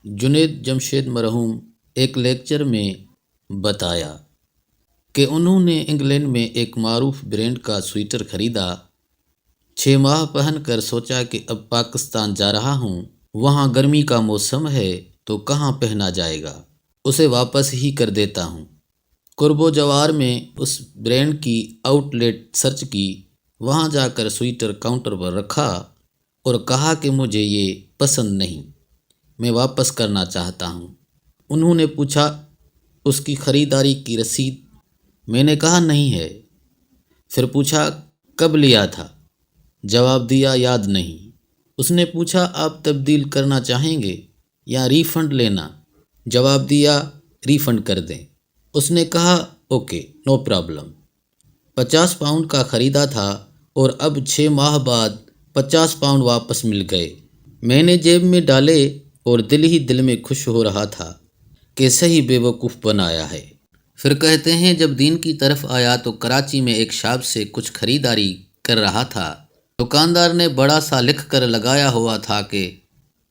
جنید جمشید مرحوم ایک لیکچر میں بتایا کہ انہوں نے انگلینڈ میں ایک معروف برانڈ کا سویٹر خریدا۔ 6 ماہ پہن کر سوچا کہ اب پاکستان جا رہا ہوں، وہاں گرمی کا موسم ہے تو کہاں پہنا جائے گا، اسے واپس ہی کر دیتا ہوں۔ قرب و جوار میں اس برانڈ کی آؤٹ لیٹ سرچ کی، وہاں جا کر سویٹر کاؤنٹر پر رکھا اور کہا کہ مجھے یہ پسند نہیں، میں واپس کرنا چاہتا ہوں۔ انہوں نے پوچھا اس کی خریداری کی رسید؟ میں نے کہا نہیں ہے۔ پھر پوچھا کب لیا تھا؟ جواب دیا یاد نہیں۔ اس نے پوچھا آپ تبدیل کرنا چاہیں گے یا ری فنڈ لینا؟ جواب دیا ری فنڈ کر دیں۔ اس نے کہا اوکے نو پرابلم۔ 50 پاؤنڈ کا خریدا تھا اور اب 6 ماہ بعد 50 پاؤنڈ واپس مل گئے۔ میں نے جیب میں ڈالے اور دل ہی دل میں خوش ہو رہا تھا کہ صحیح بے وقوف بنایا ہے۔ پھر کہتے ہیں جب دین کی طرف آیا تو کراچی میں ایک شاپ سے کچھ خریداری کر رہا تھا۔ دکاندار نے بڑا سا لکھ کر لگایا ہوا تھا کہ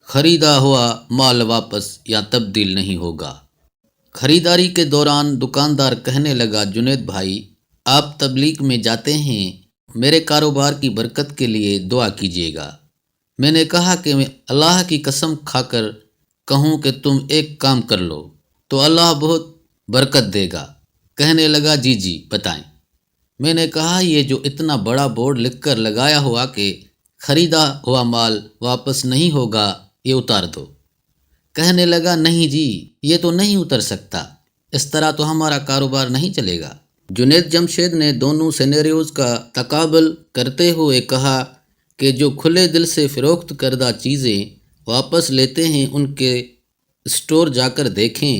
خریدا ہوا مال واپس یا تبدیل نہیں ہوگا۔ خریداری کے دوران دکاندار کہنے لگا جنید بھائی آپ تبلیغ میں جاتے ہیں، میرے کاروبار کی برکت کے لیے دعا کیجیے گا۔ میں نے کہا کہ میں اللہ کی قسم کھا کر کہوں کہ تم ایک کام کر لو تو اللہ بہت برکت دے گا۔ کہنے لگا جی بتائیں۔ میں نے کہا یہ جو اتنا بڑا بورڈ لکھ کر لگایا ہوا کہ خریدا ہوا مال واپس نہیں ہوگا یہ اتار دو۔ کہنے لگا نہیں جی یہ تو نہیں اتر سکتا، اس طرح تو ہمارا کاروبار نہیں چلے گا۔ جنید جمشید نے دونوں سینیریوز کا تقابل کرتے ہوئے کہا کہ جو کھلے دل سے فروخت کردہ چیزیں واپس لیتے ہیں ان کے اسٹور جا کر دیکھیں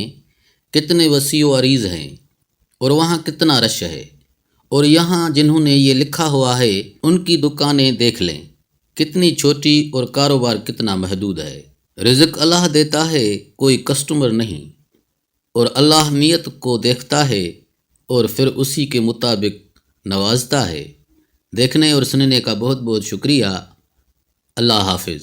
کتنے وسیع و عریض ہیں اور وہاں کتنا رش ہے، اور یہاں جنہوں نے یہ لکھا ہوا ہے ان کی دکانیں دیکھ لیں کتنی چھوٹی اور کاروبار کتنا محدود ہے۔ رزق اللہ دیتا ہے کوئی کسٹمر نہیں، اور اللہ نیت کو دیکھتا ہے اور پھر اسی کے مطابق نوازتا ہے۔ دیکھنے اور سننے کا بہت بہت شکریہ۔ اللہ حافظ۔